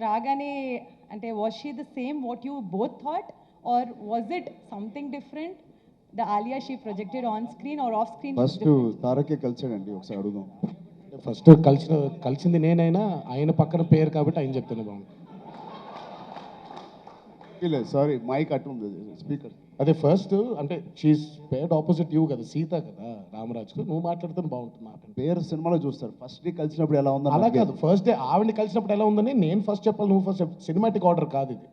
రాగానే అంటే was she the same what you both thought or was it something different the Alia she projected on screen or off screen? First తారకే కలిసాడండి, ఒకసారి అడుగుదాం. First కలిసింది నేనైనా ఆయన పక్కన పేరు కాబట్టి ఆయన చెప్తేనే బాగుంది. లేదు సారీ, మైక్ అటు ఉంది, స్పీకర్. అదే ఫస్ట్ అంటే షీఈస్ పేర్డ్ ఆపోజిట్ యూ కదా, సీత కదా రామరాజ్కు, నువ్వు మాట్లాడితే బాగుంటుంది నాకంటే. పేరు సినిమాలో చూస్తారు, ఫస్ట్ డే కలిసినప్పుడు ఎలా ఉందో అలా కాదు, ఫస్ట్ డే ఆవిడని కలిసినప్పుడు ఎలా ఉందని నేను ఫస్ట్ చెప్పాలి, నువ్వు ఫస్ట్ సినిమాటిక్ ఆర్డర్ కాదు ఇది,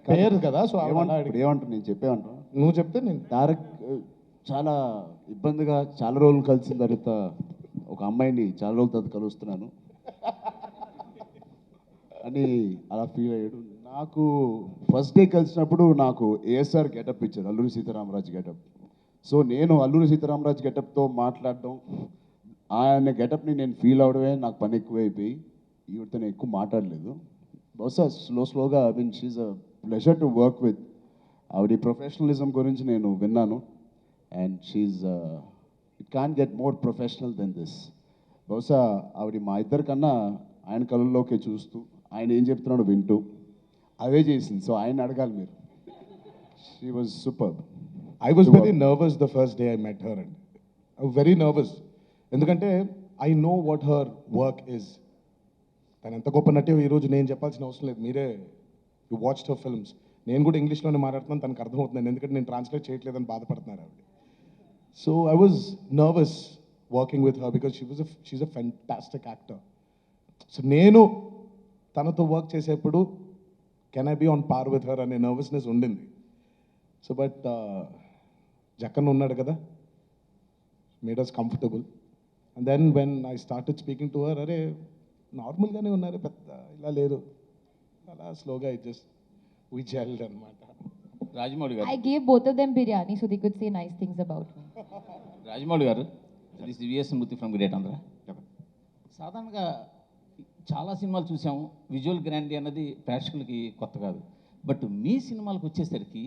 పేరు కదా. సో ఏమంటారు, నేను చెప్పేమంటాను, నువ్వు చెప్తే నేను. తారక్ చాలా ఇబ్బందిగా చాలా రోజులు కలిసిన తర్వాత ఒక అమ్మాయిని చాలా రోజుల తర్వాత కలుస్తున్నాను అని అలా ఫీల్ అయ్యాడు. నాకు ఫస్ట్ డే కలిసినప్పుడు నాకు ఏఎస్ఆర్ గెటప్ ఇచ్చారు, అల్లూరి సీతారామరాజు గెటప్. సో నేను అల్లూరి సీతారామరాజు గెటప్తో మాట్లాడడం, ఆయన గెటప్ని నేను ఫీల్ అవడమే నాకు పని ఎక్కువైపోయి ఈవిడతో నేను ఎక్కువ మాట్లాడలేదు. బహుశా స్లోగా I mean she's a pleasure to work with. ఆవిడ ప్రొఫెషనలిజం గురించి నేను విన్నాను, and she's it can get more professional than this. బహుశా ఆవిడ మా ఇద్దరికన్నా ఆయన కళ్ళల్లోకే చూస్తూ ఆయన ఏం చెప్తున్నాడో వింటూ అవే చేసింది. సో ఆయన అడగాలి మీరు. She was super. I was very nervous the first day I met her and I very nervous, ఎందుకంటే I know what her work is. తను ఎంత గొప్ప నటి ఈరోజు నేను చెప్పాల్సిన అవసరం లేదు, మీరే యూ వాచ్డ్ హర్ ఫిల్మ్స్. నేను కూడా ఇంగ్లీష్లోనే మాట్లాడుతున్నాను, తనకు అర్థమవుతున్నాను, ఎందుకంటే నేను ట్రాన్స్లేట్ చేయట్లేదని బాధపడుతున్నారు ఆవిడ. So I was nervous working with her because she's a fantastic actor. So నేను తనతో వర్క్ చేసేప్పుడు can I be on par with her అనే నర్వస్నెస్ ఉండింది. సో బట్ జక్కన్ ఉన్నాడు కదా, made us comfortable. And then when I started speaking to her, అరే నార్మల్గానే ఉన్నారు, పెద్ద ఇలా లేరు, అలా స్లోగా ఇట్ జస్ట్ వి జెల్డ్ అనమాట. రాజమౌళి గారు, I gave both of them biryani so they could say nice things about me. Rajamouli garu, this VS Murthy from great Andhra. సాధారణంగా చాలా సినిమాలు చూసాము, విజువల్ గ్రాండీ అన్నది ప్రేక్షకులకి కొత్త కాదు. బట్ మీ సినిమాలకు వచ్చేసరికి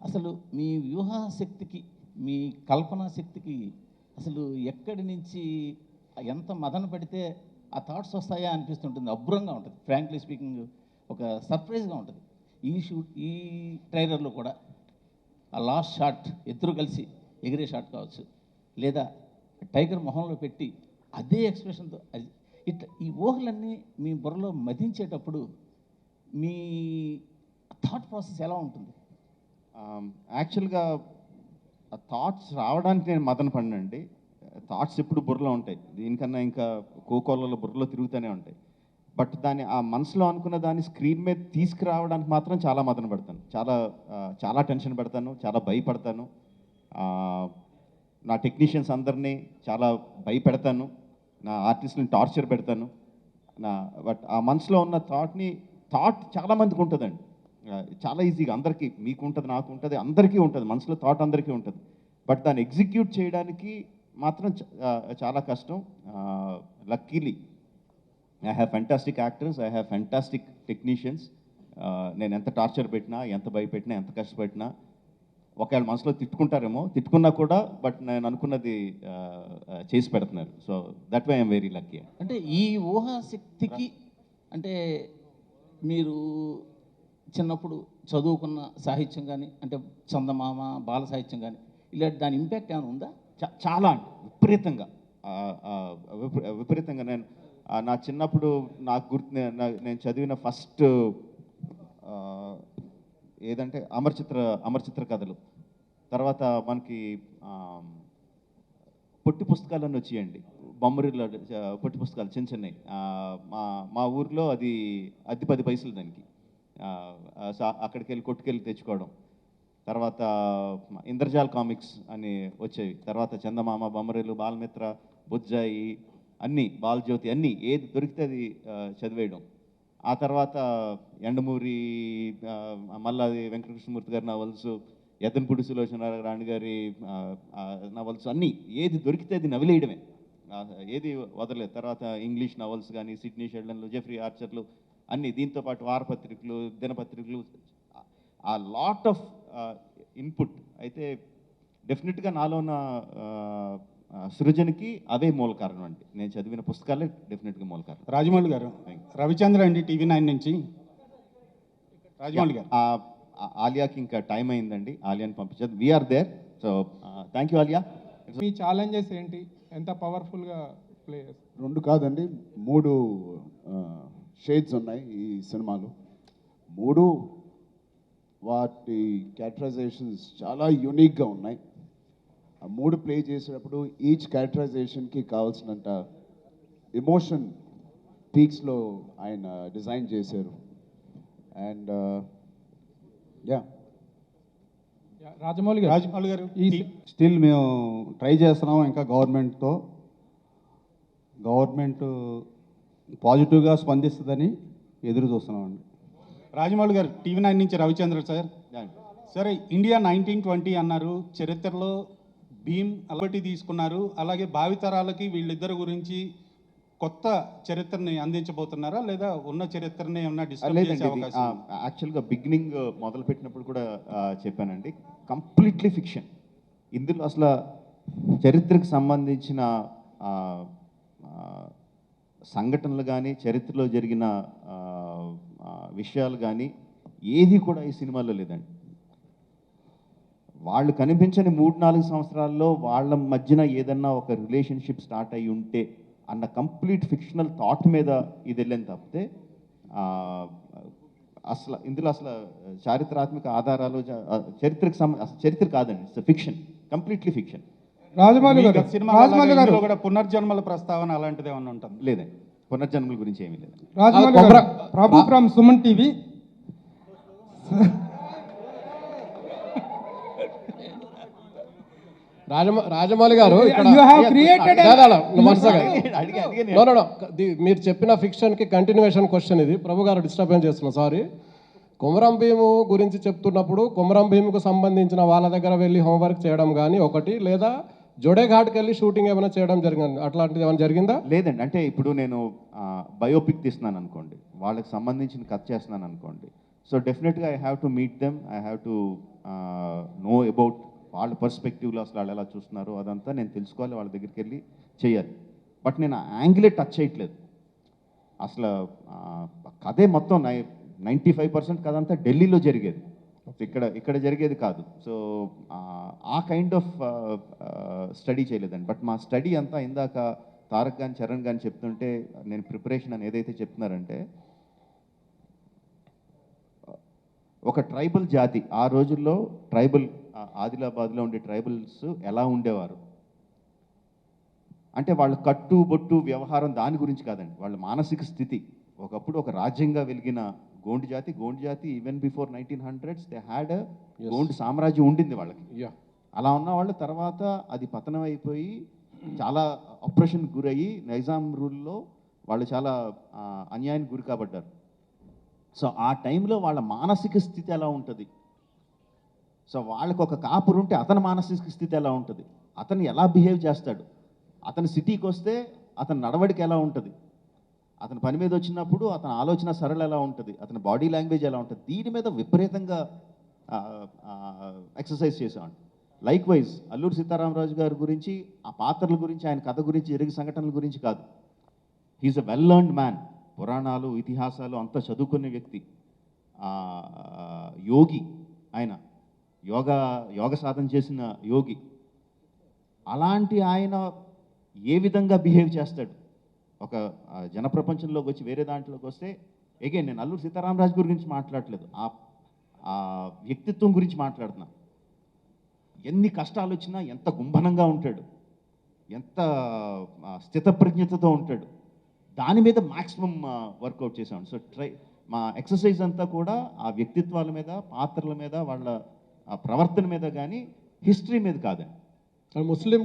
అసలు మీ వ్యూహశక్తికి, మీ కల్పనా శక్తికి అసలు ఎక్కడి నుంచి ఎంత మదన పడితే ఆ థాట్స్ వస్తాయా అనిపిస్తుంటుంది. అబ్బురంగా ఉంటుంది, ఫ్రాంక్లీ స్పీకింగ్ ఒక సర్ప్రైజ్గా ఉంటుంది. ఈ ట్రైలర్లో కూడా ఆ లాస్ట్ షాట్ ఇద్దరు కలిసి ఎగిరే షాట్ కావచ్చు, లేదా టైగర్ మొహంలో పెట్టి అదే ఎక్స్ప్రెషన్తో ఇట్లా ఈ ఊహలన్నీ మీ బుర్రలో మదించేటప్పుడు మీ థాట్ ప్రాసెస్ ఎలా ఉంటుంది? యాక్చువల్గా ఆ థాట్స్ రావడానికి నేను మదన పడినండి. థాట్స్ ఎప్పుడు బుర్రలో ఉంటాయి, దీనికన్నా ఇంకా కోకోలలో బుర్రలో తిరుగుతూనే ఉంటాయి. బట్ దాన్ని ఆ మనసులో అనుకున్న దాన్ని స్క్రీన్ మీద తీసుకురావడానికి మాత్రం చాలా మదన పడతాను, చాలా టెన్షన్ పడతాను, చాలా భయపడతాను. నా టెక్నీషియన్స్ అందరినీ చాలా భయపెడతాను, నా ఆర్టిస్ట్ని టార్చర్ పెడతాను. బట్ ఆ మనసులో ఉన్న థాట్ చాలామందికి ఉంటుందండి, చాలా ఈజీగా అందరికీ, మీకు ఉంటుంది, నాకు ఉంటుంది, అందరికీ ఉంటుంది, మనసులో థాట్ అందరికీ ఉంటుంది. బట్ దాన్ని ఎగ్జిక్యూట్ చేయడానికి మాత్రం చాలా కష్టం. Luckily I have fantastic actors, I have fantastic technicians. నేను ఎంత టార్చర్ పెట్టినా, ఎంత భయపెట్టినా, ఎంత కష్టపెట్టినా, ఒకవేళ మనసులో తిట్టుకుంటారేమో, తిట్టుకున్నా కూడా బట్ నేను అనుకున్నది చేసి పెడుతున్నారు. So that why I'm very lucky. అంటే ఈ ఊహాశక్తికి అంటే మీరు చిన్నప్పుడు చదువుకున్న సాహిత్యం కానీ, అంటే చందమామ, బాల సాహిత్యం కానీ, ఇలాంటి దాని ఇంపాక్ట్ ఏమైనా ఉందా? చాలా విపరీతంగా విపరీతంగా. నేను నా చిన్నప్పుడు నాకు గుర్తు, నేను చదివిన ఫస్ట్ ఏదంటే అమరచిత్ర కథలు. తర్వాత మనకి పొట్టి పుస్తకాలన్నీ వచ్చేయండి, బొమ్మరిలో పొట్టి పుస్తకాలు చిన్న చిన్నవి. మా ఊర్లో అది 10 పైసలు దానికి. అక్కడికి వెళ్ళి కొట్టుకెళ్ళి తెచ్చుకోవడం. తర్వాత ఇంద్రజాల్ కామిక్స్ అని వచ్చేవి. తర్వాత చందమామ, బొమ్మరిలు, బాలమిత్ర, బుజ్జాయి, అన్నీ, బాలజ్యోతి, అన్నీ ఏది దొరికితే అది చదివేయడం. ఆ తర్వాత ఎండమూరి, మల్లాది వెంకటకృష్ణమూర్తి గారి నవల్స్, యతన్పూడి సులోచన రాణి గారి నవల్స్, అన్నీ ఏది దొరికితే అది నవిలేయడమే, ఏది వదలలేదు. తర్వాత ఇంగ్లీష్ నవల్స్ కానీ, సిడ్నీ షెల్డన్లు, జెఫ్రీ ఆర్చర్లు, అన్నీ. దీంతోపాటు వారపత్రికలు, దినపత్రికలు, ఆ లాట్ ఆఫ్ ఇన్పుట్. అయితే డెఫినెట్గా నాలో ఉన్న సృజనకి అవే మూల కారణం అండి. నేను చదివిన పుస్తకాలే డెఫినెట్గా మూల కారణం. రాజమౌళి గారు, రవిచంద్ర అండి, టీవీ9 నుంచి. రాజమౌళి గారు, ఆలియాకి ఇంకా టైం అయిందండి, ఆలియాని పంపించదు. We are there. So thank you Alia. మీ ఛాలెంజెస్ ఏంటి? ఎంత పవర్ఫుల్గా ప్లే చేస్తారు? 2 కాదండి, 3 షేడ్స్ ఉన్నాయి ఈ సినిమాలో. 3 వాటి క్యారెక్టరైజేషన్స్ చాలా యూనిక్గా ఉన్నాయి. ఆ 3 ప్లే చేసేటప్పుడు ఈచ్ క్యారెక్టరైజేషన్కి కావాల్సినంత ఎమోషన్ పీక్స్లో ఆయన డిజైన్ చేశారు. అండ్ యా, రాజమౌళి గారు, రాజమౌళి గారు, ఈ స్టిల్ మేము ట్రై చేస్తున్నాం ఇంకా గవర్నమెంట్ పాజిటివ్గా స్పందిస్తుందని ఎదురు చూస్తున్నామండి. రాజమౌళి గారు, టీవీ9 నుంచి రవిచంద్ర సార్. సరే, ఇండియా 1920 అన్నారు, చరిత్రలో భీమ్ అలవాటి తీసుకున్నారు, అలాగే భావితరాలకి వీళ్ళిద్దరి గురించి కొత్త చరిత్రని అందించబోతున్నారా, లేదా ఉన్న చరిత్రని ఏమన్నా డిస్కస్ చేసే అవకాశం ఉందా? యాక్చువల్గా బిగినింగ్ మొదలుపెట్టినప్పుడు కూడా చెప్పానండి, కంప్లీట్లీ ఫిక్షన్. ఇందులో అసలు చరిత్రకు సంబంధించిన సంఘటనలు కానీ, చరిత్రలో జరిగిన విషయాలు కానీ ఏది కూడా ఈ సినిమాలో లేదండి. వాళ్ళు కనిపించని 3-4 సంవత్సరాల్లో వాళ్ళ మధ్యన ఏదన్నా ఒక రిలేషన్షిప్ స్టార్ట్ అయి ఉంటే అన్న కంప్లీట్ ఫిక్షనల్ థాట్ మీద ఇది వెళ్ళని తప్పితే అసలు ఇందులో అసలు చారిత్రాత్మక ఆధారాలు చరిత్ర కాదండి. It's fiction, completely fiction. Rajamouli గారు, సినిమా రాజమౌళి గారు, కూడా పునర్జన్మల ప్రస్తావన అలాంటిది ఏమన్నా ఉంటుంది? లేదండి, పునర్జన్మల గురించి ఏమీ లేదు. రాజమౌళి గారు, ప్రభు ఫ్రమ్ సుమన్ టీవీ. రాజమౌళి గారు, ఇక్కడ You have created మీరు చెప్పిన ఫిక్షన్ కి కంటిన్యూషన్ క్వశ్చన్ ఇది. ప్రభు గారు డిస్టర్బెన్స్ చేస్తున్నా, సారీ. కొమరం భీము గురించి చెప్తున్నప్పుడు కొమరం భీముకు సంబంధించిన వాళ్ళ దగ్గర వెళ్ళి హోంవర్క్ చేయడం కానీ ఒకటి, లేదా జోడేఘాట్కి వెళ్ళి షూటింగ్ ఏమైనా చేయడం జరిగింది, అట్లాంటిది ఏమైనా జరిగిందా? లేదండి. అంటే ఇప్పుడు నేను బయోపిక్ తీస్తున్నాను అనుకోండి, వాళ్ళకి సంబంధించిన కథ చేస్తున్నాను అనుకోండి, సో డెఫినెట్గా I have to meet them, I have to know about వాళ్ళ పర్స్పెక్టివ్లో అసలు వాళ్ళు ఎలా చూస్తున్నారో అదంతా నేను తెలుసుకోవాలి, వాళ్ళ దగ్గరికి వెళ్ళి చేయాలి. బట్ నేను ఆ యాంగిలే టచ్ చేయట్లేదు. అసలు కథే మొత్తం 95% కథ అంతా ఢిల్లీలో జరిగేది, ఇక్కడ జరిగేది కాదు. సో ఆ కైండ్ ఆఫ్ స్టడీ చేయలేదండి. బట్ మా స్టడీ అంతా ఇందాక తారక్ కానీ చరణ్ కానీ చెప్తుంటే, నేను ప్రిపరేషన్ అని ఏదైతే చెప్తున్నారంటే, ఒక ట్రైబల్ జాతి ఆ రోజుల్లో ఆదిలాబాద్లో ఉండే ట్రైబల్స్ ఎలా ఉండేవారు అంటే, వాళ్ళ కట్టు బొట్టు వ్యవహారం దాని గురించి కాదండి, వాళ్ళ మానసిక స్థితి. ఒకప్పుడు ఒక రాజ్యంగా వెలిగిన గోండు జాతి even before 1900s they had Gond సామ్రాజ్యం ఉండింది వాళ్ళకి. అలా ఉన్న వాళ్ళు తర్వాత అది పతనం అయిపోయి చాలా ఆపరేషన్కి గురయ్యి నైజాం రూల్లో వాళ్ళు చాలా అన్యాయానికి గురి కాబడ్డారు. సో ఆ టైంలో వాళ్ళ మానసిక స్థితి ఎలా ఉంటుంది, సో వాళ్ళకు ఒక కాపురు ఉంటే అతని మానసిక స్థితి ఎలా ఉంటుంది, అతను ఎలా బిహేవ్ చేస్తాడు, అతను సిటీకి వస్తే అతని నడవడిక ఎలా ఉంటుంది, అతని పని మీద వచ్చినప్పుడు అతని ఆలోచన సరళ ఎలా ఉంటుంది, అతని బాడీ లాంగ్వేజ్ ఎలా ఉంటుంది, దీని మీద విపరీతంగా ఎక్సర్సైజ్ చేసేవాడు. లైక్ వైజ్ అల్లూరి సీతారామరాజు గారి గురించి, ఆ పాత్రల గురించి, ఆయన కథ గురించి, జరిగే సంఘటనల గురించి కాదు. He's a well learned man. పురాణాలు, ఇతిహాసాలు అంతా చదువుకునే వ్యక్తి, యోగి. ఆయన యోగ సాధన చేసిన యోగి. అలాంటి ఆయన ఏ విధంగా బిహేవ్ చేస్తాడు ఒక జనప్రపంచంలోకి వచ్చి, వేరే దాంట్లోకి వస్తే, అగైన్ నేను అల్లూరి సీతారామరాజు గురించి మాట్లాడలేదు, ఆ వ్యక్తిత్వం గురించి మాట్లాడుతున్నా. ఎన్ని కష్టాలు వచ్చినా ఎంత గుంభనంగా ఉంటాడు, ఎంత స్థితప్రజ్ఞతతో ఉంటాడు, దాని మీద మ్యాక్సిమం వర్కౌట్ చేసాం. సో మా ఎక్సర్సైజ్ అంతా కూడా ఆ వ్యక్తిత్వాల మీద, పాత్రల మీద, వాళ్ళ ప్రవర్తన మీద కానీ హిస్టరీ మీద కాదండి. ముస్లిం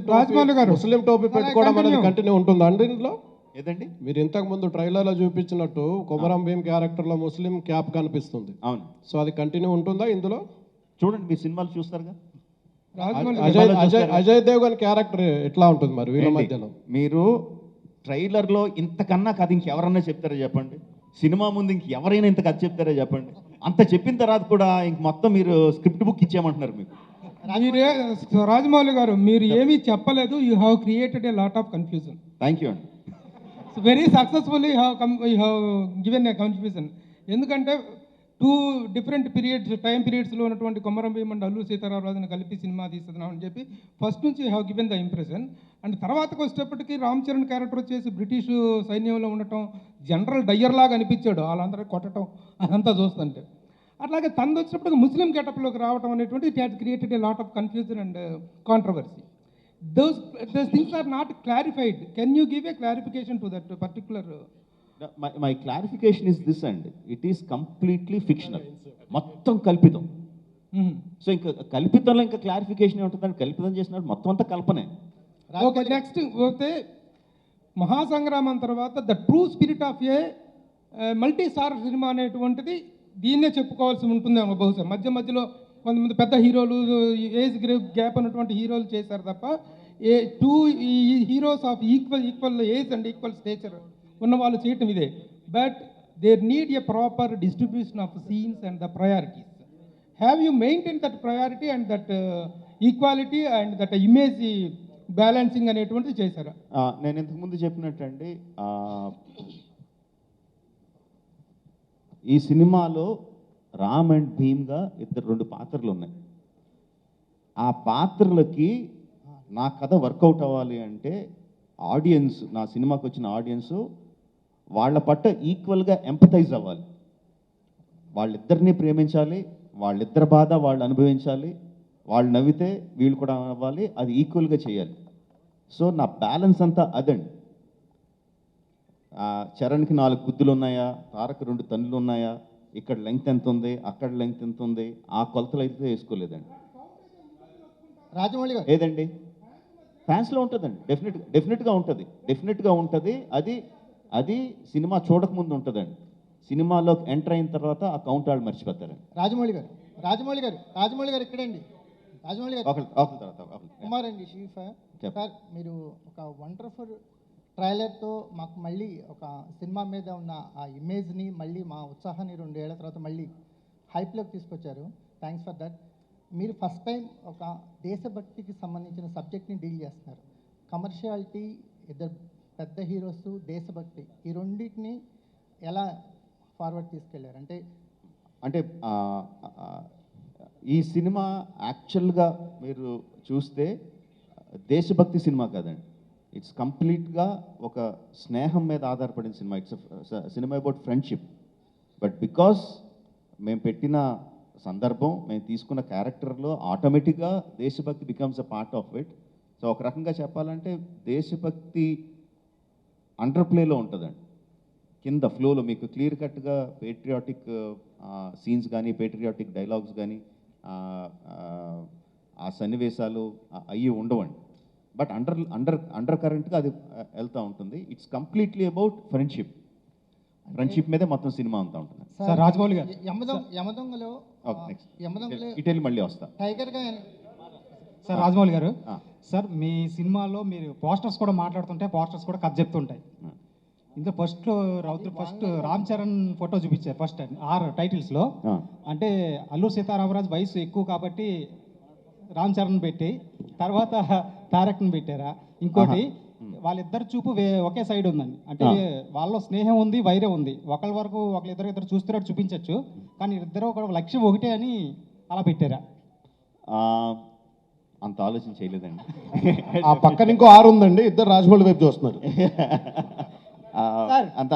టోపీ పెట్టుకోవడం అనేది కంటిన్యూ ఉంటుందా అండి ఇంట్లో? ఏదండి, మీరు ఇంతకు ముందు ట్రైలర్లో చూపించినట్టు కొమరం భీమ్ క్యారెక్టర్లో ముస్లిం క్యాప్ కనిపిస్తుంది. అవును. సో అది కంటిన్యూ ఉంటుందా ఇందులో? చూడండి, మీ సినిమాలు చూస్తారుగా. అజయ్ దేవ్గన్ క్యారెక్టర్ ఎట్లా ఉంటుంది మరి వీళ్ళ మధ్యలో? మీరు ట్రైలర్లో ఇంతకన్నా కథ ఇంకెవరన్నా చెప్తారా చెప్పండి? సినిమా ముందు ఇంకెవరైనా ఇంత కథ చెప్తారా చెప్పండి? అంత చెప్పిన తర్వాత కూడా ఇంక మొత్తం మీరు స్క్రిప్ట్ బుక్ ఇచ్చేయమంటున్నారు మీకు. మీరే రాజమౌళి గారు మీరు ఏమీ చెప్పలేదు. You have created a lot of confusion. Thank you అండి. Very successfully you have given a confusion. ఎందుకంటే 2 డిఫరెంట్ టైం పీరియడ్స్లో ఉన్నటువంటి కొమరం భీమ్ అండ్ అల్లూరి సీతారామరాజుని కలిపి సినిమా తీస్తున్నాం అని చెప్పి ఫస్ట్ నుంచి you have given the impression. And తర్వాతకు వచ్చేటప్పటికి రామ్ చరణ్ క్యారెక్టర్ వచ్చేసి బ్రిటిష్ సైన్యంలో ఉండటం, జనరల్ డయ్యర్ లాగా అనిపించాడు, వాళ్ళందరూ కొట్టడం అదంతా చూస్తుంటే. అట్లాగే తనది వచ్చినప్పటికి ముస్లిం గెటప్లోకి రావడం అనేటువంటి it has created a lot of confusion and controversy. those things are not clarified. Can you give a clarification to that particular? My clarification is this, and it is completely fictional. మొత్తం కల్పితం. So ఇంకా కల్పితంలో ఇంకా clarification ఏముంటుందండి? కల్పితం చేసినప్పుడు మొత్తం అంతా కల్పనే. ఓకే, నెక్స్ట్ పోతే మహాసంగ్రామం తర్వాత the true spirit of a multi star cinema అనేటువంటిది దీన్నే చెప్పుకోవాల్సి ఉంటుందేమో బహుశా. మధ్యలో కొంతమంది పెద్ద హీరోలు, ఏజ్ గ్యాప్ ఉన్నటువంటి హీరోలు చేశారు తప్ప two heroes of equal age and equal stature ఉన్న వాళ్ళు చేయటం ఇదే. But there need a proper distribution of scenes and the priorities. Have you maintain that priority and that equality and that image balancing అనేటువంటిది చేశారా? నేను ఇంతకుముందు చెప్పినట్టండి, ఈ సినిమాలో రామ్ అండ్ భీమ్గా 2 పాత్రలు ఉన్నాయి. ఆ పాత్రలకి నా కథ వర్కౌట్ అవ్వాలి అంటే ఆడియన్స్, నా సినిమాకి వచ్చిన ఆడియన్స్ వాళ్ళ పట్ల ఈక్వల్గా ఎంపథైజ్ అవ్వాలి. వాళ్ళిద్దరినీ ప్రేమించాలి, వాళ్ళిద్దరి బాధ వాళ్ళు అనుభవించాలి, వాళ్ళు నవ్వితే వీళ్ళు కూడా అవ్వాలి, అది ఈక్వల్గా చేయాలి. సో నా బ్యాలెన్స్ అంతా అదండి. చరణ్కి 4 గుద్దులు ఉన్నాయా, తారక్ 2 తన్నులు ఉన్నాయా, ఇక్కడ లెంగ్త్ ఎంత ఉంది, అక్కడ లెంగ్త్ ఎంత ఉంది, ఆ కొలతలు అయితే వేసుకోలేదండి. రాజమౌళి గారు ఏదండి ఫ్యాన్స్లో ఉంటుందండి, డెఫినెట్గా ఉంటుంది. అది సినిమా చూడకముందు ఉంటుందండి. సినిమాలోకి ఎంటర్ అయిన తర్వాత ఆ కౌంట్ వాళ్ళు మర్చిపోతారండి. రాజమౌళి గారు ఇక్కడండి. రాజమౌళి గారు కుమార్ అండి షీఫ్ సార్, మీరు ఒక వండర్ఫుల్ ట్రైలర్తో మాకు మళ్ళీ ఒక సినిమా మీద ఉన్న ఆ ఇమేజ్ని మళ్ళీ మా ఉత్సాహాన్ని 2 ఏళ్ల తర్వాత మళ్ళీ హైప్లోకి తీసుకొచ్చారు. Thanks for that. మీరు ఫస్ట్ టైం ఒక దేశభక్తికి సంబంధించిన సబ్జెక్ట్ని డీల్ చేస్తున్నారు. కమర్షియాలిటీ, 2 పెద్ద హీరోస్, దేశభక్తి, ఈ రెండింటిని ఎలా ఫార్వర్డ్ తీసుకెళ్లారు? అంటే ఈ సినిమా యాక్చువల్గా మీరు చూస్తే దేశభక్తి సినిమా కాదండి. ఇట్స్ కంప్లీట్గా ఒక స్నేహం మీద ఆధారపడిన cinema. It's cinema about friendship. But because మేము పెట్టిన సందర్భం, మేము తీసుకున్న క్యారెక్టర్లో ఆటోమేటిక్గా దేశభక్తి becomes a part of it. So ఒక రకంగా చెప్పాలంటే దేశభక్తి అండర్ ప్లేలో ఉంటుందండి. కింద ఫ్లోలో మీకు క్లియర్ కట్గా పేట్రియాటిక్ సీన్స్ కానీ, పేట్రియాటిక్ డైలాగ్స్ కానీ, ఆ సన్నివేశాలు అవి ఉండవండి. బట్ అండర్ కరెంట్గా అది వెళ్తూ ఉంటుంది. ఇట్స్ కంప్లీట్లీ అబౌట్ ఫ్రెండ్షిప్ మీదే మొత్తం సినిమా అంతా ఉంటుంది. సార్ రాజమౌళి గారు యమదొంగలో ఇటెళ్ళి మళ్ళీ వస్తా టైగర్గా. సార్ రాజమౌళి గారు, సార్ మీ సినిమాలో మీరు పోస్టర్స్ కూడా మాట్లాడుతుంటే పోస్టర్స్ కూడా కథ చెప్తుంటాయి. ఇందులో ఫస్ట్ రామ్ చరణ్ ఫోటో చూపించారు ఫస్ట్ 6 టైటిల్స్లో. అంటే అల్లూరి సీతారామరాజు వయసు ఎక్కువ కాబట్టి రామ్ చరణ్ పెట్టి తర్వాత తారక్ని పెట్టారా? ఇంకోటి వాళ్ళిద్దరు చూపు ఒకే సైడ్ ఉందండి. అంటే వాళ్ళలో స్నేహం ఉంది, వైరం ఉంది. ఒకళ్ళ వరకు ఒకళ్ళిద్దరు చూస్తున్నట్టు చూపించవచ్చు, కానీ ఇద్దరు ఒక లక్ష్యం ఒకటే అని అలా పెట్టారా? అంత ఆలోచన చేయలేదండి. ఆ పక్కన ఇంకో 6 ఉందండి, ఇద్దరు రాజమౌళి వైపు చూస్తున్నారు. అంత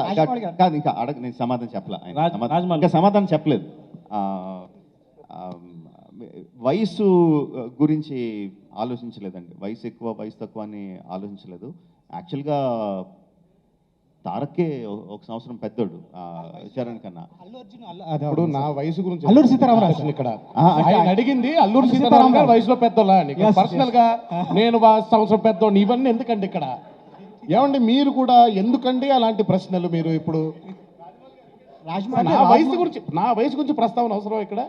కాదు, ఇంకా నేను సమాధానం చెప్పలే, సమాధానం చెప్పలేదు. వయసు గురించి ఆలోచించలేదండి. వయసు ఎక్కువ వయసు తక్కువ అని ఆలోచించలేదు. యాక్చువల్గా తారక్కే 1 సంవత్సరం పెద్దోడు చరణ్ కన్నా. ఇప్పుడు నా వయసు గురించి అల్లూరి సీతారామరాజు ఇక్కడ అడిగింది, అల్లూరి సీతారామరాజు వయసులో పెద్దోళ్ళ అని. పర్సనల్ గా నేను 1 సంవత్సరం పెద్దోడిని, ఇవన్నీ ఎందుకండి ఇక్కడ? ఏమండి మీరు కూడా ఎందుకండి అలాంటి ప్రశ్నలు? మీరు ఇప్పుడు నా వయసు గురించి ప్రస్తావన అవసరం ఇక్కడ?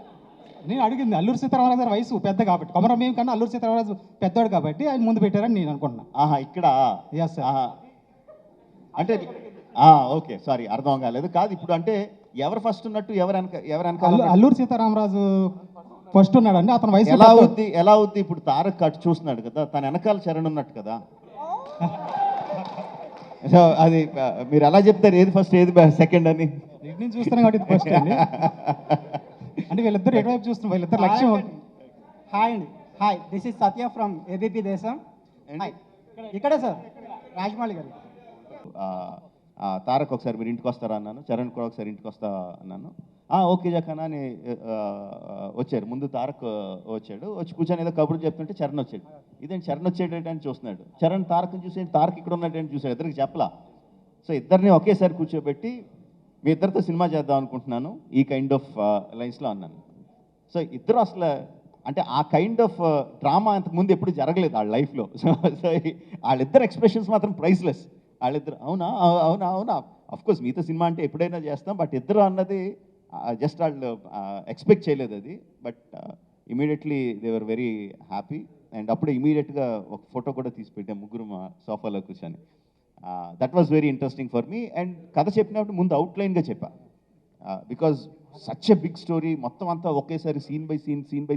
నేను అడిగింది అల్లూరి సీతారామరాజు గారి వయసు పెద్ద కాబట్టి, కొమరం భీమ్ కన్నా అల్లూరి సీతారామరాజు పెద్దోడు కాబట్టి ఆయన ముందు పెట్టారని నేను అనుకుంటున్నా. ఇక్కడ అంటే ఓకే, సారీ, అర్థం కాలేదు. కాదు ఇప్పుడు అంటే ఎవరు ఫస్ట్ ఉన్నట్టు, ఎవరు వెనక? అల్లూరి సీతారామరాజు ఫస్ట్ ఉన్నాడండి, అతని వయసు ఎలా అవుద్ది ఇప్పుడు తారక్ అటు చూస్తున్నాడు కదా, తన వెనకాల చరణ్ ఉన్నట్టు కదా. సో అది మీరు ఎలా చెప్తారు ఏది ఫస్ట్ ఏది సెకండ్ అని? ఇటు నుంచి చూస్తున్నాం కాబట్టి ఫస్ట్ అండి. అంటే వీళ్ళిద్దరు ఎటువైపు చూస్తున్నారు, వీళ్ళిద్దరు లక్ష్యం. హాయ్ అండి, hi, this is Satya from ABP దేశం. హాయ్, ఇక్కడే సార్ రాజమౌళి గారు. తారక్ ఒకసారి మీరు ఇంటికి వస్తారా అన్నాను, చరణ్ కూడా ఒకసారి ఇంటికి వస్తా అన్నాను. ఓకే జక్కనా అని వచ్చారు. ముందు తారక్ వచ్చాడు, వచ్చి కూర్చొని ఏదో కబుర్లు చెప్తుంటే చరణ్ వచ్చాడు. ఇదేంటి చరణ్ వచ్చేటని చూస్తున్నాడు, చరణ్ తారక్ని చూసి తారక్ ఇక్కడ ఉన్నట్టు చూసాడు, ఇద్దరికి చెప్పలా. సో ఇద్దరిని ఒకేసారి కూర్చోబెట్టి మీ ఇద్దరితో సినిమా చేద్దాం అనుకుంటున్నాను ఈ కైండ్ ఆఫ్ లైన్స్లో అన్నాను. సో ఇద్దరు అసలు అంటే ఆ కైండ్ ఆఫ్ డ్రామా అంతకుముందు ఎప్పుడు జరగలేదు వాళ్ళ లైఫ్లో. సో వాళ్ళిద్దరు ఎక్స్ప్రెషన్స్ మాత్రం ప్రైస్లెస్. వాళ్ళిద్దరు అవునా అవునా అవునా అఫ్కోర్స్ మీతో సినిమా అంటే ఎప్పుడైనా చేస్తాం, బట్ ఇద్దరు అన్నది జస్ట్ వాళ్ళు ఎక్స్పెక్ట్ చేయలేదు అది. But immediately they were very happy. And అప్పుడు ఇమీడియట్గా ఒక ఫోటో కూడా తీసి పెట్టాం ముగ్గురు మా సోఫాలో కూర్చొని. That was very interesting for me. And కథ చెప్పినప్పుడు ముందు అవుట్లైన్గా చెప్పా, because such a big story మొత్తం అంతా ఒకేసారి సీన్ బై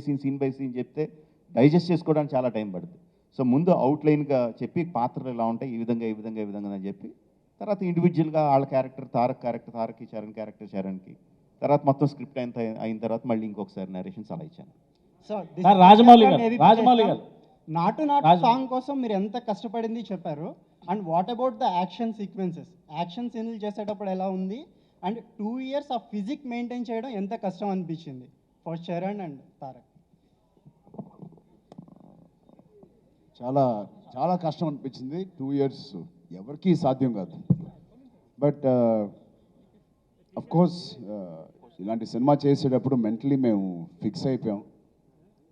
సీన్ చెప్తే డైజెస్ట్ చేసుకోవడానికి చాలా టైం పడుతుంది. సో ముందు అవుట్లైన్గా చెప్పి పాత్రలు ఎలా ఉంటాయి ఈ విధంగా అని చెప్పి, తర్వాత ఇండివిజువల్గా వాళ్ళ క్యారెక్టర్ తారక్కి, చరణ్ క్యారెక్టర్ చరణ్కి, తర్వాత మొత్తం స్క్రిప్ట్ అయిన తర్వాత మళ్ళీ ఇంకొకసారి నరేషన్స్ అలా ఇచ్చాను. రాజమౌళి గారు నాటు సాంగ్ కోసం మీరు ఎంత కష్టపడింది చెప్పారు. And what about the action sequences, action సీన్లు చేసేటప్పుడు ఎలా ఉంది? And 2 years of physique maintain చేయడం ఎంత కష్టం అనిపించింది ఫర్ చరణ్ అండ్ తారక్? చాలా చాలా కష్టం అనిపించింది. 2 years ఎవరికీ సాధ్యం కాదు. బట్ అఫ్ కోర్స్ ఇలాంటి సినిమా చేసేటప్పుడు మెంటలీ మేము ఫిక్స్ అయిపోయాం.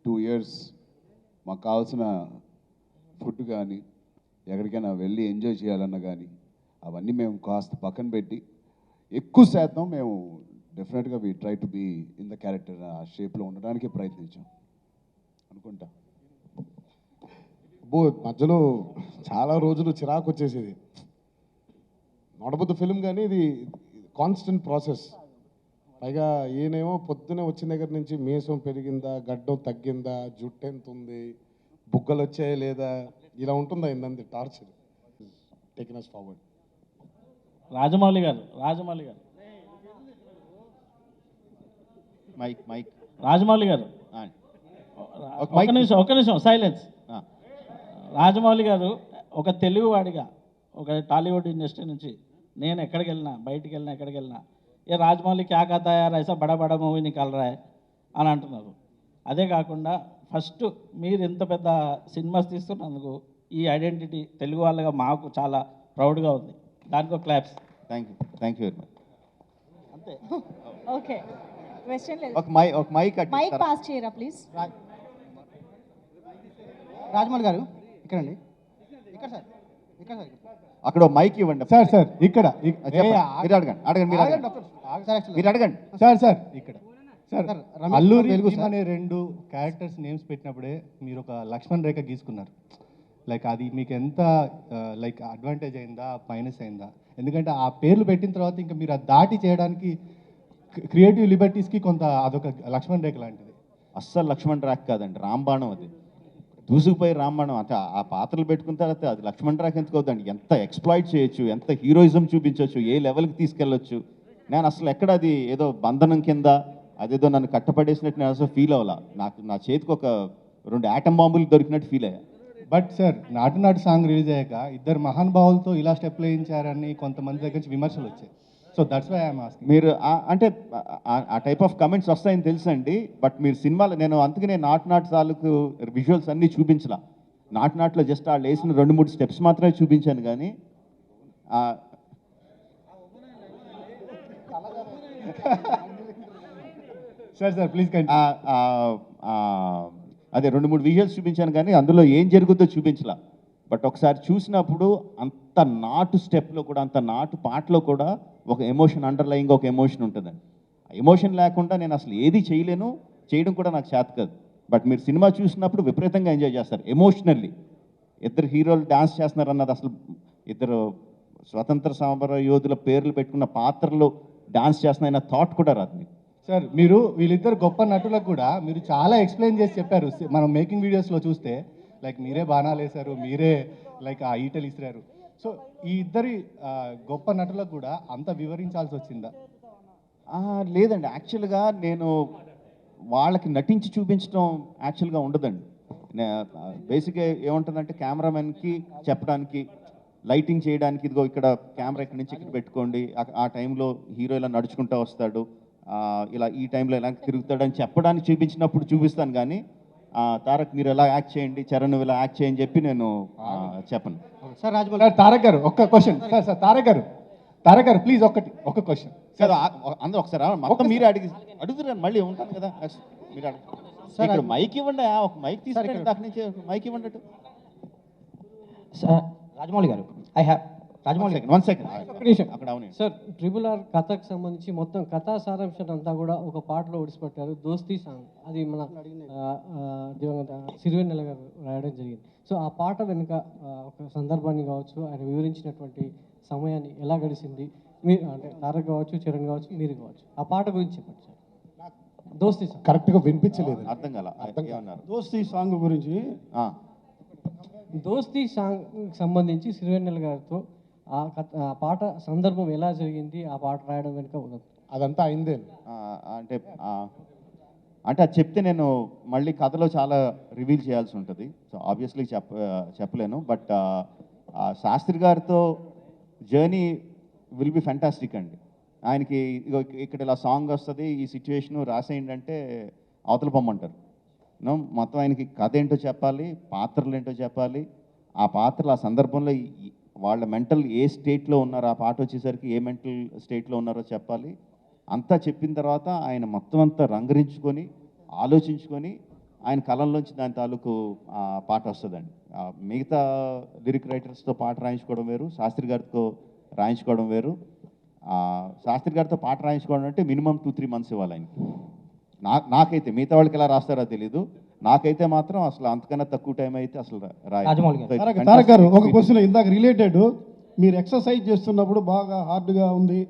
2 years మాకు కావాల్సిన ఫుడ్ కానీ ఎక్కడికైనా వెళ్ళి ఎంజాయ్ చేయాలన్నా కానీ అవన్నీ మేము కాస్త పక్కన పెట్టి ఎక్కువ శాతం మేము డెఫినెట్గా we try to be in the character, ఆ షేప్లో ఉండడానికి ప్రయత్నించాం అనుకుంటా. మధ్యలో చాలా రోజులు చిరాకు వచ్చేసేది. నడబుద్దు ఫిలిం కానీ ఇది కాన్స్టెంట్ ప్రాసెస్. పైగా ఈయనేమో పొద్దునే వచ్చిన దగ్గర నుంచి మీసం పెరిగిందా, గడ్డం తగ్గిందా, జుట్టు ఎంత ఉంది, బుగ్గలు వచ్చాయా లేదా, ఇలా ఉంటుందా ఇందంది torture. Taking us forward. Rajamouli గారు రాజమౌళి గారు ఒక నిమిషం సైలెన్స్. రాజమౌళి గారు ఒక తెలుగువాడిగా ఒక టాలీవుడ్ ఇండస్ట్రీ నుంచి నేను ఎక్కడికి వెళ్ళినా ఏ రాజమౌళి క్యా కథా యార్ ఐసా బడా బడా మూవీ నికాల్ రా అని అంటున్నారు. అదే కాకుండా ఫస్ట్ మీరు ఇంత పెద్ద సినిమాస్ తీస్తున్నందుకు ఈ ఐడెంటిటీ తెలుగు వాళ్ళగా మాకు చాలా ప్రౌడ్గా ఉంది. దానికి ఒక claps. Thank you very much. అంతే. ఓకే, క్వశ్చన్ లేదు. ఒక మైక్ పాస్ చేయరా ప్లీజ్. రాజమౌళి గారు ఇక్కడండి, ఇక్కడ సార్. అక్కడ మైక్ ఇవ్వండి సార్ ఇక్కడ మీరు అడగండి సార్ ఇక్కడ సార్ అల్లూరి అనే 2 క్యారెక్టర్స్ నేమ్స్ పెట్టినప్పుడే మీరు ఒక లక్ష్మణ్ రేఖ గీసుకున్నారు. లైక్ అది మీకు ఎంత లైక్ అడ్వాంటేజ్ అయిందా, మైనస్ అయిందా? ఎందుకంటే ఆ పేర్లు పెట్టిన తర్వాత ఇంకా మీరు అది దాటి చేయడానికి క్రియేటివ్ లిబర్టీస్కి కొంత అదొక లక్ష్మణ్ రేఖ లాంటిది. అస్సలు లక్ష్మణ్ రేఖ కాదండి, రాంబాణం. అది దూసుకుపోయి రాంబాణం. అంటే ఆ పాత్రలు పెట్టుకున్న తర్వాత అది లక్ష్మణ్ రేఖ ఎందుకు అవుతుందండి? ఎంత ఎక్స్ప్లాయిట్ చేయొచ్చు, ఎంత హీరోయిజం చూపించవచ్చు, ఏ లెవెల్కి తీసుకెళ్ళొచ్చు. నేను అసలు ఎక్కడ అది ఏదో బంధనం కింద అదేదో నన్ను కట్టపడేసినట్టు నేను అసలు ఫీల్ అవ్వాలా. నా చేతికి ఒక 2 ఆటం బాంబులు దొరికినట్టు ఫీల్ అయ్యా. బట్ సార్ నాటు సాంగ్ రిలీజ్ అయ్యాక 2 మహానుభావులతో ఇలా స్టెప్లు వేయించారని కొంతమంది దగ్గర నుంచి విమర్శలు వచ్చాయి. So that's why I'm asking. మీరు అంటే ఆ టైప్ ఆఫ్ కమెంట్స్ వస్తాయని తెలుసండి. బట్ మీరు సినిమాలో నేను అందుకనే నాటు తాలూకు విజువల్స్ అన్నీ చూపించలా. నాటులో జస్ట్ వాళ్ళు వేసిన 2-3 స్టెప్స్ మాత్రమే చూపించాను. కానీ సార్ ప్లీజ్ అదే 2-3 విజువల్స్ చూపించాను కానీ అందులో ఏం జరుగుతుందో చూపించలా. బట్ ఒకసారి చూసినప్పుడు అంత నాటు స్టెప్లో కూడా, అంత నాటు పాటలో కూడా ఒక ఎమోషన్, అండర్లయింగ్ ఒక ఎమోషన్ ఉంటుందండి. ఆ ఎమోషన్ లేకుండా నేను అసలు ఏది చేయలేను, చేయడం కూడా నాకు చేత కాదు. బట్ మీరు సినిమా చూసినప్పుడు విపరీతంగా ఎంజాయ్ చేస్తారు ఎమోషనల్లీ. 2 హీరోలు డాన్స్ చేస్తున్నారు అన్నది అసలు 2 స్వతంత్ర సమర యోధుల పేర్లు పెట్టుకున్న పాత్రలు డాన్స్ చేస్తున్నాయన్న థాట్ కూడా రాదు మీకు. సార్ మీరు వీళ్ళిద్దరు గొప్ప నటులకు కూడా మీరు చాలా ఎక్స్ప్లెయిన్ చేసి చెప్పారు. మనం మేకింగ్ వీడియోస్లో చూస్తే లైక్ మీరే బాణాలు వేశారు, మీరే లైక్ ఆ ఈటలు ఇసిరారు. సో ఈ ఇద్దరి గొప్ప నటులకు కూడా అంత వివరించాల్సి వచ్చిందా? లేదండి, యాక్చువల్గా నేను వాళ్ళకి నటించి చూపించడం యాక్చువల్గా ఉండదండి. బేసిక్గా ఏముంటుందంటే కెమెరామెన్కి చెప్పడానికి, లైటింగ్ చేయడానికి, ఇదిగో ఇక్కడ కెమెరా ఇక్కడి నుంచి ఇక్కడ పెట్టుకోండి, ఆ టైంలో హీరో ఇలా నడుచుకుంటూ వస్తాడు, ఇలా ఈ టైంలో ఇలా తిరుగుతాడని చెప్పడానికి చూపించినప్పుడు చూపిస్తాను. కానీ తారక్ మీరు ఎలా యాక్ట్ చేయండి, చరణ్ ఇలా యాక్ట్ చేయని చెప్పి నేను చెప్పను. సార్ రాజమౌళి తారక్ గారు ఒక్క క్వశ్చన్. సార్ తారక్ గారు ప్లీజ్ ఒక క్వశ్చన్ సార్. అందరూ ఒకసారి మొత్తం మీరే అడుగుతున్నారు, మళ్ళీ ఉంటాను కదా మీరు అడుగు. ఇక్కడ మైక్ ఇవ్వండి, ఒక మైక్ తీసుకెళ్ళి అక్కడి నుంచి మైక్ ఇవ్వండి. రాజమౌళి గారు రాజమౌళి వన్ సెకండ్ అక్కడ సార్, ట్రిపుల్ ఆర్ కథకు సంబంధించి మొత్తం కథా సారాంశం అంతా కూడా ఒక పాటలో ఒడిసిపెట్టారు, దోస్తీ సాంగ్. అది మన దివంగత సిరివెన్నెల గారు రాయడం జరిగింది. సో ఆ పాట వెనుక ఒక సందర్భాన్ని కావచ్చు, ఆయన వివరించినటువంటి సమయాన్ని ఎలా గడిచింది, మీరు అంటే తారక్ కావచ్చు, చరణ్ కావచ్చు, మీరు కావచ్చు, ఆ పాట గురించి చెప్పండి సార్. దోస్తీ సాంగ్ కరెక్ట్గా వినిపించలేదు, అర్థం కాల. దోస్తీ సాంగ్ గురించి, దోస్తీ సాంగ్ సంబంధించి సిరివెన్నెల గారితో ఆ పాట సందర్భం ఎలా జరిగింది, ఆ పాట రాయడం వెనుక అదంతా అయిందే. అంటే అది చెప్తే నేను మళ్ళీ కథలో చాలా రివీల్ చేయాల్సి ఉంటుంది. సో ఆబ్వియస్లీ చెప్పలేను. బట్ శాస్త్రి గారితో జర్నీ విల్ బి ఫ్యాంటాస్టిక్ అండి. ఆయనకి ఇక్కడ ఇలా సాంగ్ వస్తుంది, ఈ సిచ్యువేషను రాసేయండి అంటే అవతల పొమ్మంటారు. మొత్తం ఆయనకి కథ ఏంటో చెప్పాలి, పాత్రలు ఏంటో చెప్పాలి, ఆ పాత్రలు ఆ సందర్భంలో వాళ్ళ మెంటల్ ఏ స్టేట్లో ఉన్నారో, ఆ పాట వచ్చేసరికి ఏ మెంటల్ స్టేట్లో ఉన్నారో చెప్పాలి. అంతా చెప్పిన తర్వాత ఆయన మొత్తం అంతా రంగరించుకొని ఆలోచించుకొని ఆయన కళల్లోంచి దాని తాలూకు పాట వస్తుందండి. మిగతా లిరిక్ రైటర్స్తో పాట రాయించుకోవడం వేరు, శాస్త్రి గారితో రాయించుకోవడం వేరు. శాస్త్రి గారితో పాట రాయించుకోవడం అంటే మినిమం 2-3 మంత్స్ ఇవ్వాలి ఆయనకి. నాకైతే, మిగతా వాళ్ళకి ఎలా రాస్తారో తెలీదు, నాకైతే మాత్రం అసలు అంతకన్నా తక్కువ టైం అయితే అసలు తారక్ గారు ఒక క్వశ్చన్ ఇందాక రిలేటెడ్. మీరు ఎక్సర్సైజ్ చేస్తున్నప్పుడు బాగా హార్డ్గా ఉంది,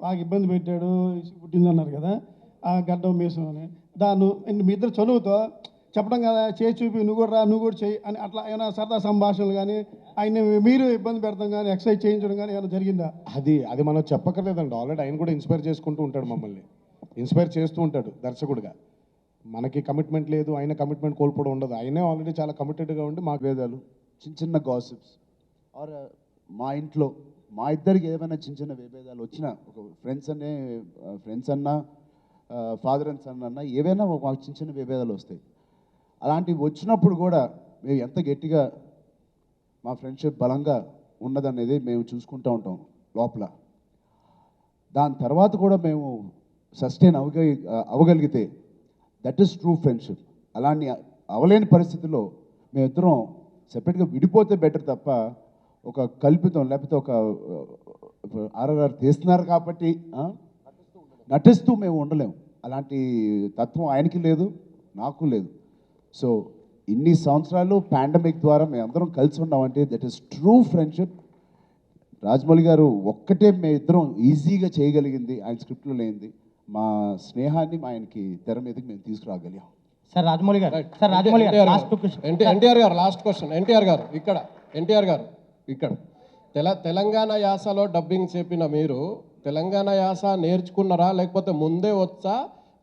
బాగా ఇబ్బంది పెట్టాడు, పుట్టింది అన్నారు కదా, ఆ గడ్డం మీసం అని. దాన్ని మీ ఇద్దరు చదువుతో చెప్పడం కదా, చేయి చూపి నువ్వు కూడా చేయి అని అట్లా ఏమైనా సరదా సంభాషణలు కానీ, ఆయన మీరు ఇబ్బంది పెడతాం కానీ, ఎక్సర్సైజ్ చేయించడం కానీ ఏమైనా జరిగిందా? అది మనం చెప్పక్కర్లేదండి. ఆల్రెడీ ఆయన కూడా ఇన్స్పైర్ చేసుకుంటూ ఉంటాడు, మమ్మల్ని ఇన్స్పైర్ చేస్తూ ఉంటాడు దర్శకుడిగా. మనకి కమిట్మెంట్ లేదు, ఆయన కమిట్మెంట్ కోల్పోవడం ఉండదు. ఆయనే ఆల్రెడీ చాలా కమిటెడ్గా ఉండి మాకు వేదాలు, చిన్న గాసిప్స్, ఆర్ మా ఇంట్లో మా ఇద్దరికి ఏమైనా చిన్న విభేదాలు వచ్చినా, ఒక ఫ్రెండ్స్ అన్నా ఫాదర్ అండ్ సన్ అన్నా ఏవైనా మాకు చిన్న విభేదాలు వస్తాయి. అలాంటివి వచ్చినప్పుడు కూడా మేము ఎంత గట్టిగా మా ఫ్రెండ్షిప్ బలంగా ఉన్నదనేది మేము చూసుకుంటూ ఉంటాం లోపల. దాని తర్వాత కూడా మేము సస్టైన్ అవ్వగలిగితే దట్ ఈస్ ట్రూ ఫ్రెండ్షిప్. అలాంటి అవలేని పరిస్థితుల్లో మేమిద్దరం సెపరేట్గా విడిపోతే బెటర్ తప్ప ఒక కల్పితం లేకపోతే ఒక ఆర్ఆర్ తీస్తున్నారు కాబట్టి నటిస్తూ మేము ఉండలేము. అలాంటి తత్వం ఆయనకి లేదు, నాకు లేదు. సో ఇన్ని సంవత్సరాలు పాండమిక్ ద్వారా మేమందరం కలిసి ఉన్నామంటే that is true friendship. Rajamouli గారు ఒక్కటే మేమిద్దరం ఈజీగా చేయగలిగింది, ఆయన స్క్రిప్ట్లో లేనిది, మా స్నేహాన్ని ఆయనకి తెర మీదకి మేము తీసుకురాగలిగాం. సార్ రాజమౌళి గారు, సార్ రాజమౌళి గారు ఎన్టీఆర్ గారు లాస్ట్ క్వశ్చన్. ఎన్టీఆర్ గారు ఇక్కడ తెలంగాణ యాసలో డబ్బింగ్ చెప్పిన మీరు తెలంగాణ యాస నేర్చుకున్నారా, లేకపోతే ముందే వచ్చా?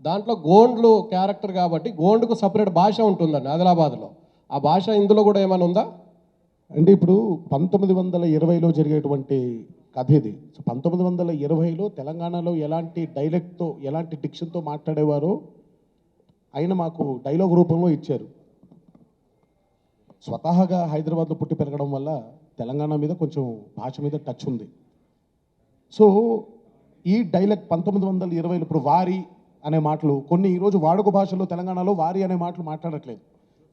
దాంట్లో గోండ్లు క్యారెక్టర్ కాబట్టి గోండుకు సపరేట్ భాష ఉంటుందండి ఆదిలాబాద్లో, ఆ భాష ఇందులో కూడా ఏమైనా ఉందా? అంటే ఇప్పుడు 1920లో జరిగేటువంటి కథ ఇది. సో 1920లో తెలంగాణలో ఎలాంటి డైలెక్ట్తో, ఎలాంటి డిక్షన్తో మాట్లాడేవారో ఆయన మాకు డైలాగ్ రూపంలో ఇచ్చారు. స్వతహాగా హైదరాబాద్లో పుట్టి పెరగడం వల్ల తెలంగాణ మీద కొంచెం భాష మీద టచ్ ఉంది. సో ఈ డైలెక్ట్ 1920లో ఇప్పుడు వారి అనే మాటలు కొన్ని ఈరోజు వాడుక భాషలో తెలంగాణలో వారి అనే మాటలు మాట్లాడట్లేదు,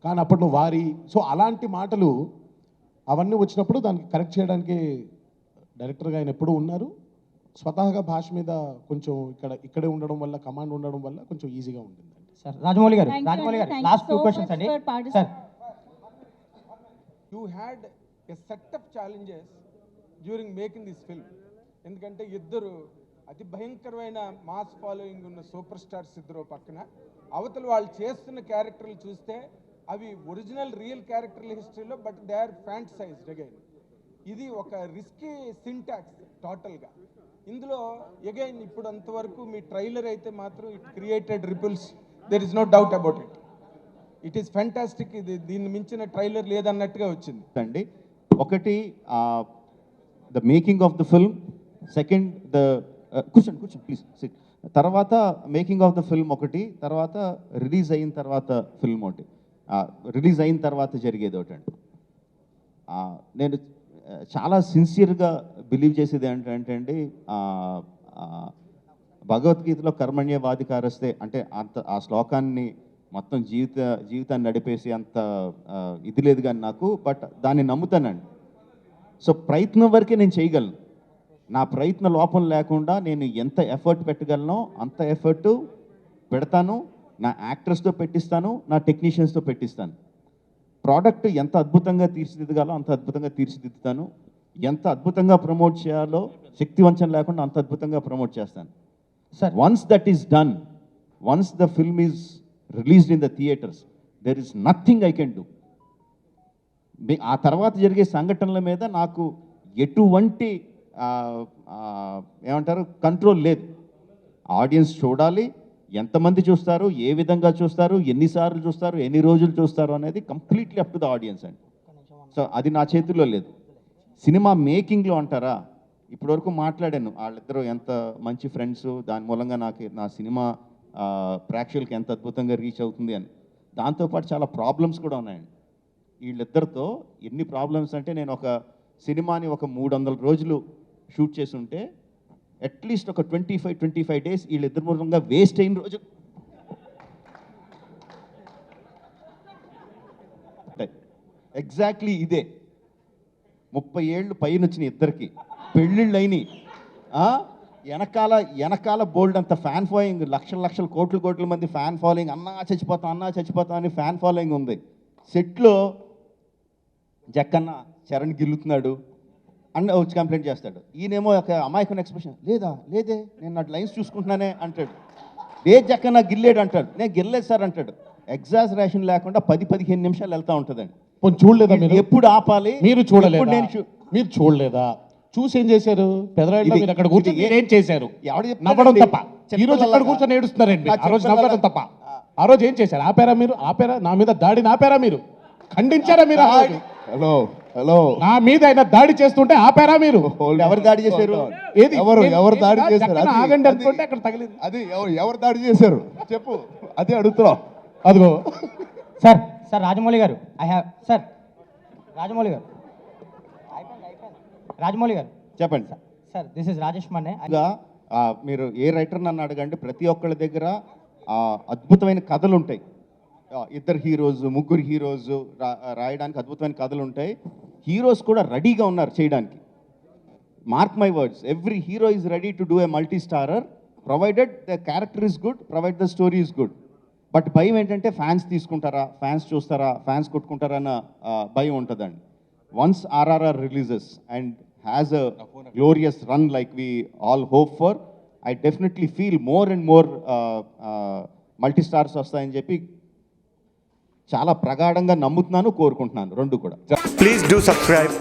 కానీ అప్పట్లో వారి. సో అలాంటి మాటలు అవన్నీ వచ్చినప్పుడు దానికి కరెక్ట్ చేయడానికి డైరెక్టర్గా ఆయన ఎప్పుడూ ఉన్నారు. స్వతహాగా భాష మీద కొంచెం ఇక్కడే ఉండడం వల్ల, కమాండ్ ఉండడం వల్ల కొంచెం ఈజీగా ఉంటుంది. సార్ రాజమౌళి గారు లాస్ట్ 2 క్వశ్చన్స్ అండి. Sir you had a set of challenges during making this film. ఎందుకంటే ఇద్దరు అతి భయంకరమైన మాస్ ఫాలోయింగ్ ఉన్న సూపర్ స్టార్స్ ఇద్దరు పక్కన, అవతల వాళ్ళు చేస్తున్న క్యారెక్టర్లు చూస్తే అవి ఒరిజినల్ రియల్ క్యారెక్టర్ల హిస్టరీలో, but they are fantasised again. ఇది ఒక రిస్కీ సింటాక్స్ టోటల్గా. ఇందులో అగైన్ ఇప్పుడు అంతవరకు మీ ట్రైలర్ అయితే మాత్రం it created ripples, there is no doubt about it. It is fantastic. ఇది దీన్ని మించిన ట్రైలర్ లేదన్నట్టుగా వచ్చింది అండి. ఒకటి the making of the film, second కూర్చోండి ప్లీజ్ సిట్. తర్వాత మేకింగ్ ఆఫ్ ద ఫిల్మ్ ఒకటి, తర్వాత రిలీజ్ అయిన తర్వాత ఫిల్మ్ ఒకటి, రిలీజ్ అయిన తర్వాత జరిగేది ఒకటి అండి. నేను చాలా సిన్సియర్గా బిలీవ్ చేసేది ఏంటంటే అండి, భగవద్గీతలో కర్మణ్యవాధికారస్తే అంటే అంత ఆ శ్లోకాన్ని మొత్తం జీవితాన్ని నడిపేసి అంత ఇది లేదు కానీ నాకు, బట్ దాన్ని నమ్ముతానండి. సో ప్రయత్నం వరకే నేను చేయగలను. నా ప్రయత్న లోపం లేకుండా నేను ఎంత ఎఫర్ట్ పెట్టగలనో అంత ఎఫర్ట్ పెడతాను. నా యాక్టర్స్తో పెట్టిస్తాను, నా టెక్నీషియన్స్తో పెట్టిస్తాను. ప్రోడక్ట్ ఎంత అద్భుతంగా తీర్చిదిద్దగాలో అంత అద్భుతంగా తీర్చిదిద్దుతాను. ఎంత అద్భుతంగా ప్రమోట్ చేయాలో శక్తివంచన లేకుండా అంత అద్భుతంగా ప్రమోట్ చేస్తాను. Once that is done, once the film is released in the theatres, there is nothing I can do. ఆ తర్వాత జరిగే సంఘటనల మీద నాకు ఎటువంటి ఏమంటారు కంట్రోల్ లేదు. ఆడియన్స్ చూడాలి, ఎంతమంది చూస్తారు, ఏ విధంగా చూస్తారు, ఎన్నిసార్లు చూస్తారు, ఎన్ని రోజులు చూస్తారు అనేది completely up to the audience అండి. సో అది నా చేతుల్లో లేదు. సినిమా మేకింగ్లో అంటారా, ఇప్పటివరకు మాట్లాడాను వాళ్ళిద్దరూ ఎంత మంచి ఫ్రెండ్స్, దాని మూలంగా నా సినిమా ప్రేక్షకులకి ఎంత అద్భుతంగా రీచ్ అవుతుంది అని. దాంతోపాటు చాలా ప్రాబ్లమ్స్ కూడా ఉన్నాయండి వీళ్ళిద్దరితో. ఎన్ని ప్రాబ్లమ్స్ అంటే, నేను ఒక సినిమాని ఒక 300 రోజులు షూట్ చేసి ఉంటే అట్లీస్ట్ ఒక 25 డేస్ వీళ్ళిద్దరి మూలంగా వేస్ట్ అయిన రోజు ఎగ్జాక్ట్లీ ఇదే. 30 ఏళ్ళు పైన వచ్చిన ఇద్దరికి పెళ్ళిళ్ళు అయినాయి. వెనకాల బోల్డ్ అంత ఫ్యాన్ ఫాలోయింగ్, లక్షల కోట్ల మంది ఫ్యాన్ ఫాలోయింగ్, అన్నా చచ్చిపోతాం అని ఫ్యాన్ ఫాలోయింగ్ ఉంది. సెట్లో జక్కన్న చరణ్ గిల్లుతున్నాడు అని వచ్చి కంప్లైంట్ చేస్తాడు. ఈయనేమో ఒక అమాయకమైన ఎక్స్ప్రెషన్, లేదే నేను నా లైన్స్ చూసుకుంటున్నానే అంటాడు. జక్కన్న గిల్లేడు అంటాడు, నేను గిల్లేదు సార్ అంటాడు. ఎగ్జాజరేషన్ లేకుండా 10-15 నిమిషాలు వెళ్తూ ఉంటుందండి. చూడలేదా మీరు? ఎప్పుడు ఆపాలి? మీరు చూడలేదా? మీరు చూడలేదా? చూసి ఏం చేశారు? పెదరాయిలో మీరు అక్కడ కూర్చొని ఏం చేశారు? నవ్వడం తప్ప. ఈ రోజు ఎక్కడ కూర్చొని ఏడుస్తున్నారండి? ఆ రోజు నవ్వడం తప్ప. ఆ రోజు ఏం చేశారు? ఆపారా? నా మీద దాడిని ఆపారా మీరు? ఖండించారా మీరు? హలో నా మీద ఆయన దాడి చేస్తుంటే ఆపారా మీరు? ఎవరు దాడి చేశారు? ఏది ఎవరు దాడి చేశారు? ఆగండి అనుకుంటే అక్కడ తగిలింది. అది ఎవరు దాడి చేశారు చెప్పు, అదే అడుగుతున్నాం. అదిగో సార్ రాజమౌళి గారు, రాజమౌళి గారు చెప్పండి సార్. దిస్ ఇస్ రాజేష్ మన్నే. మీరు ఏ రైటర్ నన్ను అడగండి, ప్రతి ఒక్కళ్ళ దగ్గర అద్భుతమైన కథలు ఉంటాయి. 2 హీరోస్ 3 హీరోస్ రాయడానికి అద్భుతమైన కథలు ఉంటాయి. హీరోస్ కూడా రెడీగా ఉన్నారు చేయడానికి. Mark my words, every hero is ready to do a multi starrer provided the character is good, provide the story is good. But భయం ఏంటంటే ఫ్యాన్స్ తీసుకుంటారా, ఫ్యాన్స్ చూస్తారా, ఫ్యాన్స్ కొట్టుకుంటారా అన్న భయం ఉంటుందండి. Once RRR releases and has a glorious run like we all hope for, I definitely feel more and more multi stars వస్తాయని చెప్పి చాలా ప్రగాఢంగా నమ్ముతున్నాను, కోరుకుంటున్నాను. రెండు కూడా. Please do subscribe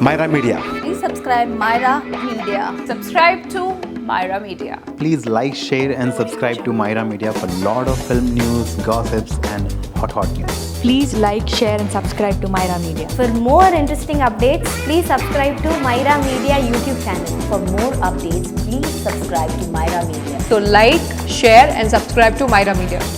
Myra Media. Please subscribe Myra Media. Subscribe to Myra Media. Please like, share and subscribe to Myra Media for lot of film news, gossips and hot news. Please like, share and subscribe to Myra Media. For more interesting updates, please subscribe to Myra Media YouTube channel. For more updates, please subscribe to Myra Media. So like, share and subscribe to Myra Media.